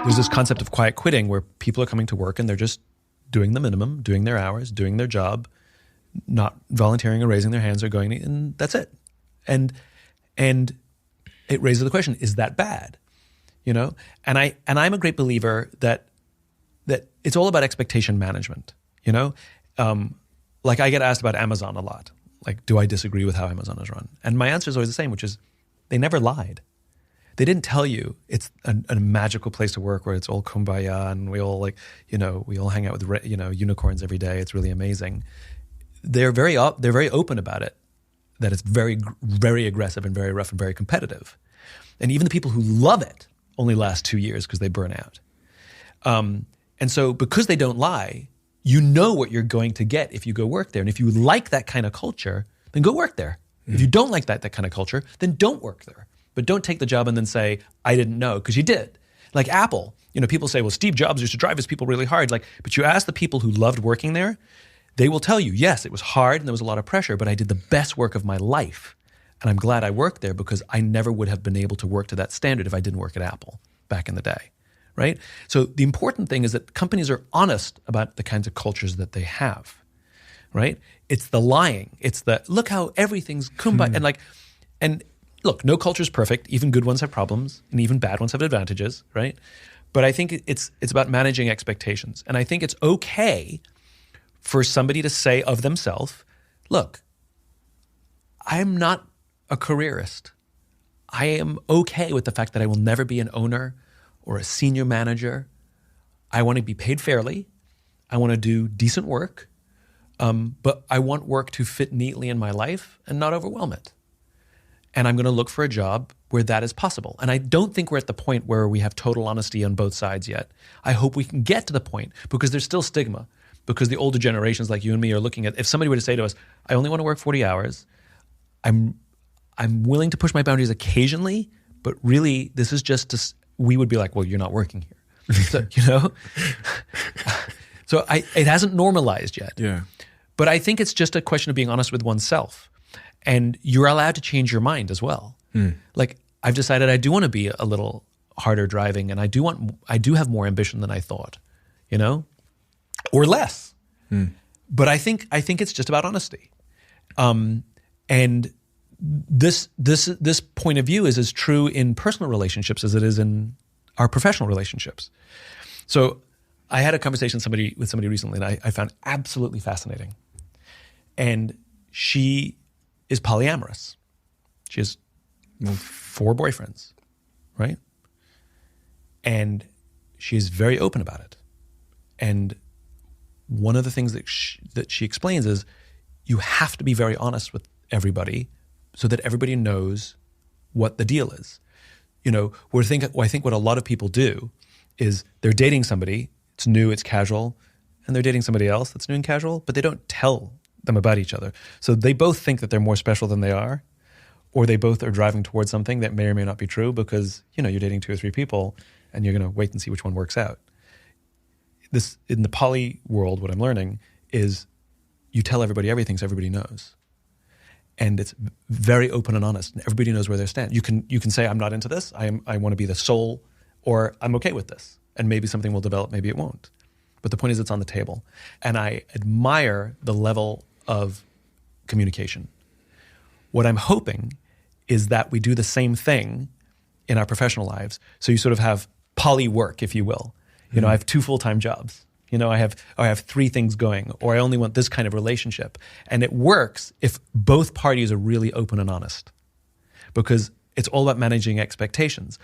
There's this concept of quiet quitting where people are coming to work and they're just doing the minimum, doing their hours, doing their job, not volunteering or raising their hands or going, and that's it. And it raises the question, is that bad? You know? And I'm a great believer that it's all about expectation management, you know? Like I get asked about Amazon a lot. Like, do I disagree with how Amazon is run? And my answer is always the same, which is they never lied. They didn't tell you it's a magical place to work where it's all kumbaya and we all we all hang out with unicorns every day. It's really amazing. They're very open about it, that it's very, very aggressive and very rough and very competitive. And even the people who love it only last 2 years because they burn out. And so because they don't lie, you know what you're going to get if you go work there. And if you like that kind of culture, then go work there. If you don't like that kind of culture, then don't work there. But don't take the job and then say, I didn't know, because you did. Like Apple, people say, well, Steve Jobs used to drive his people really hard. But you ask the people who loved working there, they will tell you, yes, it was hard and there was a lot of pressure, but I did the best work of my life. And I'm glad I worked there because I never would have been able to work to that standard if I didn't work at Apple back in the day, right? So the important thing is that companies are honest about the kinds of cultures that they have, right? It's the lying. It's the, look how everything's kumbaya. And look, no culture is perfect. Even good ones have problems and even bad ones have advantages, right? But I think it's about managing expectations. And I think it's okay for somebody to say of themselves, look, I'm not a careerist. I am okay with the fact that I will never be an owner or a senior manager. I want to be paid fairly. I want to do decent work. But I want work to fit neatly in my life and not overwhelm it. And I'm going to look for a job where that is possible. And I don't think we're at the point where we have total honesty on both sides yet. I hope we can get to the point, because there's still stigma. Because the older generations like you and me are looking at, if somebody were to say to us, I only want to work 40 hours, I'm willing to push my boundaries occasionally, but really this is just we would be like, well, you're not working here. So, so it hasn't normalized yet. Yeah. But I think it's just a question of being honest with oneself. And you're allowed to change your mind as well. Like I've decided I do want to be a little harder driving, and I do have more ambition than I thought, or less. But I think it's just about honesty. And this point of view is as true in personal relationships as it is in our professional relationships. So I had a conversation with somebody recently that I found absolutely fascinating. And she is polyamorous. She has 4 boyfriends, right? And she is very open about it. And one of the things that she explains is you have to be very honest with everybody so that everybody knows what the deal is. I think what a lot of people do is they're dating somebody, it's new, it's casual, and they're dating somebody else that's new and casual, but they don't tell them about each other. So they both think that they're more special than they are, or they both are driving towards something that may or may not be true because, you're dating 2 or 3 people and you're going to wait and see which one works out. This, in the poly world, what I'm learning is you tell everybody everything so everybody knows. And it's very open and honest, and everybody knows where they stand. You can say, I'm not into this, I want to be the sole, or I'm okay with this. And maybe something will develop, maybe it won't. But the point is it's on the table. And I admire the level of communication. What I'm hoping is that we do the same thing in our professional lives. So you sort of have poly work, if you will. I have 2 full-time jobs. I have 3 things going, or I only want this kind of relationship. And it works if both parties are really open and honest, because it's all about managing expectations.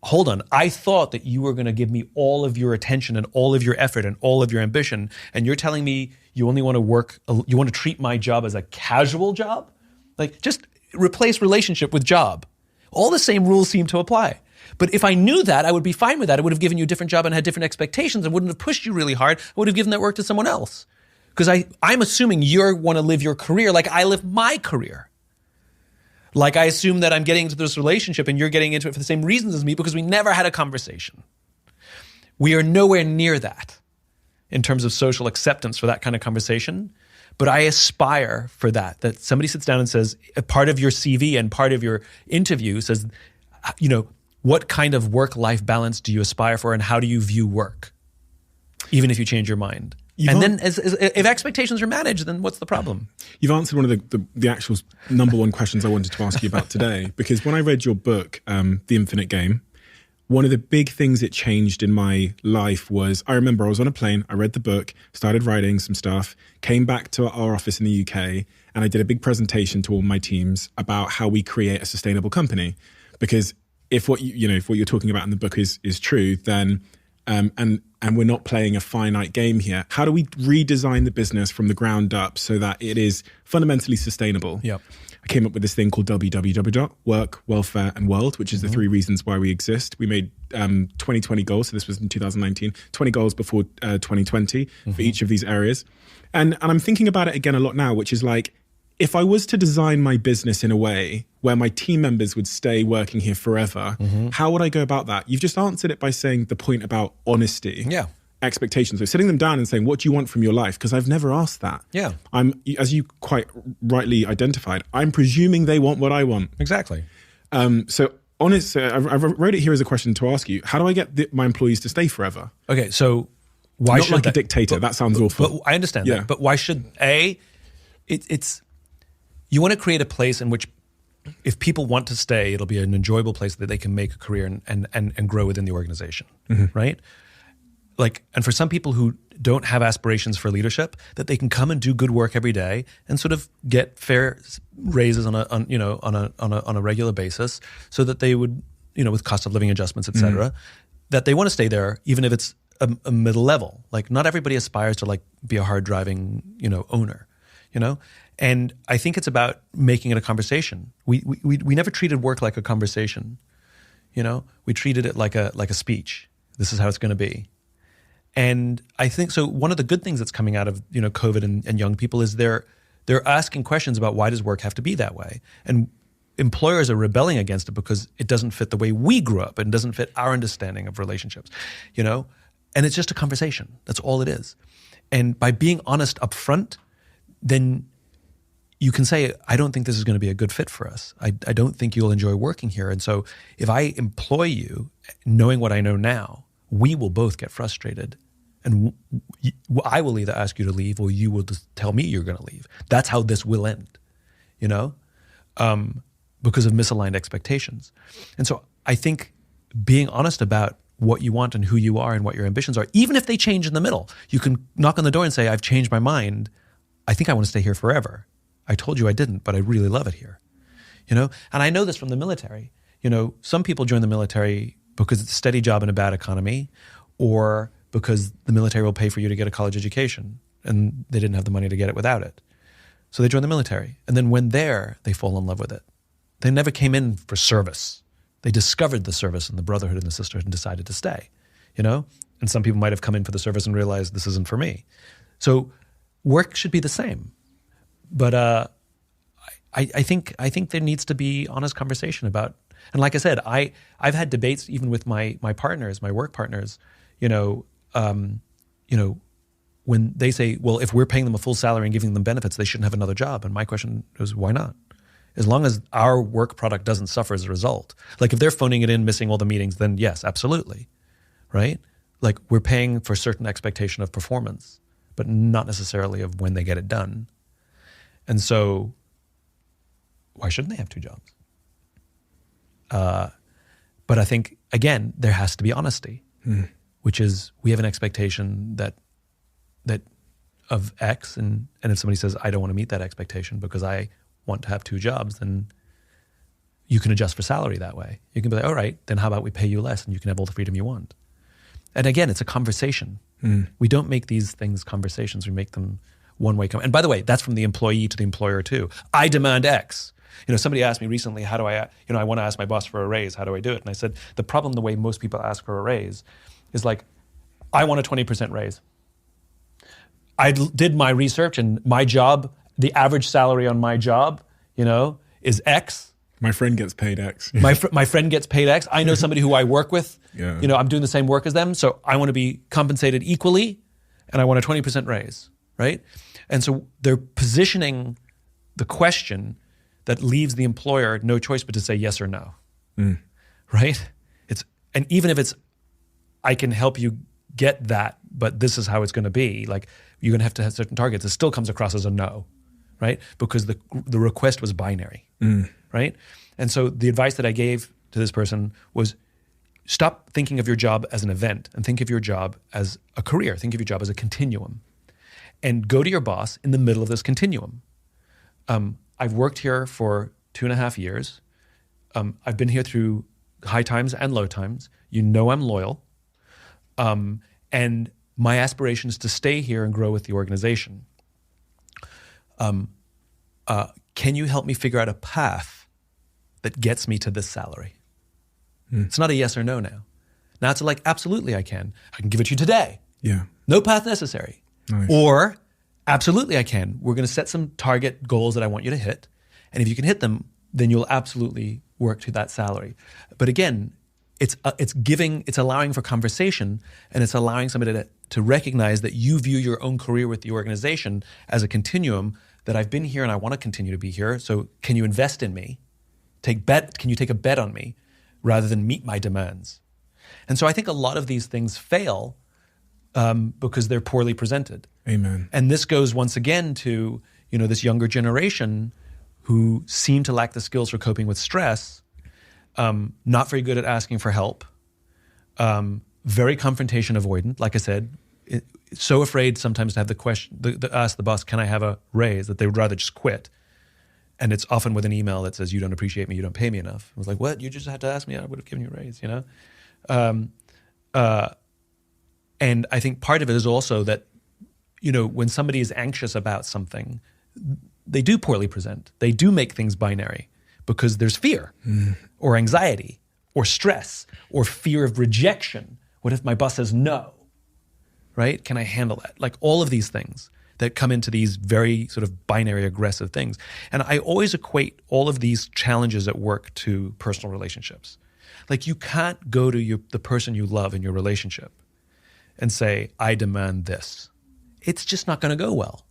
Hold on, I thought that you were going to give me all of your attention and all of your effort and all of your ambition, and you're telling me you only want to you want to treat my job as a casual job? Like, just replace relationship with job. All the same rules seem to apply. But if I knew that, I would be fine with that. I would have given you a different job and had different expectations and wouldn't have pushed you really hard. I would have given that work to someone else. Because I'm assuming you want to live your career like I live my career. Like I assume that I'm getting into this relationship and you're getting into it for the same reasons as me because we never had a conversation. We are nowhere near that in terms of social acceptance for that kind of conversation. But I aspire for that somebody sits down and says, a part of your CV and part of your interview says, what kind of work-life balance do you aspire for, and how do you view work, even if you change your mind? Then if expectations are managed, then what's the problem? You've answered one of the actual number one questions I wanted to ask you about today, because when I read your book, The Infinite Game, one of the big things it changed in my life was, I remember I was on a plane, I read the book, started writing some stuff, came back to our office in the UK, and I did a big presentation to all my teams about how we create a sustainable company. Because if what you're talking about in the book is true, then and we're not playing a finite game here. How do we redesign the business from the ground up so that it is fundamentally sustainable? Yep. I came up with this thing called WWW, Work, Welfare, and World, which is the 3 reasons why we exist. We made 2020 goals, so this was in 2019, 20 goals before 2020 for each of these areas. And I'm thinking about it again a lot now, which is like, if I was to design my business in a way where my team members would stay working here forever, how would I go about that? You've just answered it by saying the point about honesty, expectations. So sitting them down and saying, what do you want from your life? Because I've never asked that. Yeah. As you quite rightly identified, I'm presuming they want what I want. Exactly. So honest, I wrote it here as a question to ask you. How do I get my employees to stay forever? Okay, so why Not should like a dictator. That sounds awful. But I understand that. But why should, it's you want to create a place in which if people want to stay, it'll be an enjoyable place that they can make a career and grow within the organization, right? Like, and for some people who don't have aspirations for leadership, that they can come and do good work every day and sort of get fair raises on a regular basis, so that they would, with cost of living adjustments, et cetera, that they want to stay there, even if it's a middle level. Like, not everybody aspires to like be a hard driving, owner, And I think it's about making it a conversation. We never treated work like a conversation, We treated it like a speech. This is how it's going to be. And I think so. One of the good things that's coming out of COVID and young people is they're asking questions about, why does work have to be that way? And employers are rebelling against it because it doesn't fit the way we grew up and doesn't fit our understanding of relationships, And it's just a conversation. That's all it is. And by being honest up front, then you can say, I don't think this is going to be a good fit for us. I don't think you'll enjoy working here. And so if I employ you, knowing what I know now, we will both get frustrated. And I will either ask you to leave, or you will just tell me you're going to leave. That's how this will end, because of misaligned expectations. And so I think being honest about what you want and who you are and what your ambitions are, even if they change in the middle, you can knock on the door and say, I've changed my mind. I think I want to stay here forever. I told you I didn't, but I really love it here. And I know this from the military. Some people join the military because it's a steady job in a bad economy, or because the military will pay for you to get a college education, and they didn't have the money to get it without it. So they join the military. And then when there, they fall in love with it. They never came in for service. They discovered the service and the brotherhood and the sisterhood and decided to stay, And some people might have come in for the service and realized this isn't for me. So work should be the same. But I think there needs to be honest conversation about, and like I said, I've had debates even with my partners, my work partners, when they say, well, if we're paying them a full salary and giving them benefits, they shouldn't have another job. And my question is, why not? As long as our work product doesn't suffer as a result. Like if they're phoning it in, missing all the meetings, then yes, absolutely, right? Like we're paying for certain expectation of performance, but not necessarily of when they get it done. And so why shouldn't they have 2 jobs? But I think, again, there has to be honesty, which is we have an expectation that of X, and if somebody says, I don't want to meet that expectation because I want to have 2 jobs, then you can adjust for salary that way. You can be like, all right, then how about we pay you less and you can have all the freedom you want? And again, it's a conversation. We don't make these things conversations. We make them one-way. And by the way, that's from the employee to the employer too. I demand X. Somebody asked me recently, how do I want to ask my boss for a raise. How do I do it? And I said, the problem, the way most people ask for a raise is like, I want a 20% raise. I did my research, and my job, the average salary on my job, is X. My friend gets paid X. my friend gets paid X. I know somebody who I work with. Yeah. I'm doing the same work as them, so I want to be compensated equally, and I want a 20% raise, right? And so they're positioning the question that leaves the employer no choice but to say yes or no, right? And even if it's, I can help you get that, but this is how it's going to be. Like, you're going to have certain targets. It still comes across as a no, right? Because the request was binary, right? And so the advice that I gave to this person was, stop thinking of your job as an event and think of your job as a career. Think of your job as a continuum, and go to your boss in the middle of this continuum. I've worked here for 2.5 years. I've been here through high times and low times. You know I'm loyal. And my aspiration is to stay here and grow with the organization. Can you help me figure out a path that gets me to this salary? It's not a yes or no now. Now it's like, absolutely I can. I can give it to you today. Yeah. No path necessary. Nice. Or, absolutely I can. We're going to set some target goals that I want you to hit. And if you can hit them, then you'll absolutely work to that salary. But again, it's allowing for conversation, and it's allowing somebody to recognize that you view your own career with the organization as a continuum, that I've been here and I want to continue to be here. So can you invest in me? Can you take a bet on me rather than meet my demands? And so I think a lot of these things fail because they're poorly presented. Amen. And this goes once again to, this younger generation who seem to lack the skills for coping with stress, not very good at asking for help, very confrontation avoidant. Like I said, so afraid sometimes to have the question, ask the boss, can I have a raise, that they would rather just quit. And it's often with an email that says, you don't appreciate me, you don't pay me enough. I was like, what? You just had to ask me, I would have given you a raise, And I think part of it is also that, when somebody is anxious about something, they do poorly present. They do make things binary because there's fear or anxiety or stress or fear of rejection. What if my boss says no, right? Can I handle that? Like all of these things that come into these very sort of binary aggressive things. And I always equate all of these challenges at work to personal relationships. Like you can't go to the person you love in your relationship and say, I demand this. It's just not going to go well,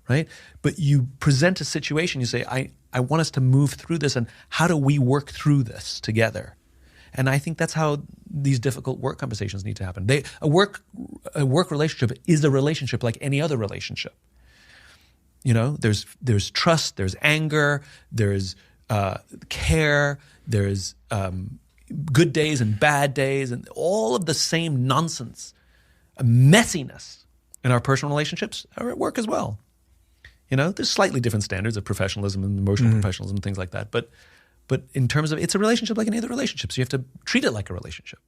right? But you present a situation, you say, I want us to move through this, and how do we work through this together? And I think that's how these difficult work conversations need to happen. A work relationship is a relationship like any other relationship. There's trust, there's anger, there's care, there's good days and bad days, and all of the same nonsense, messiness in our personal relationships are at work as well. There's slightly different standards of professionalism and emotional professionalism and things like that. But in terms of, it's a relationship like any other relationship. So you have to treat it like a relationship.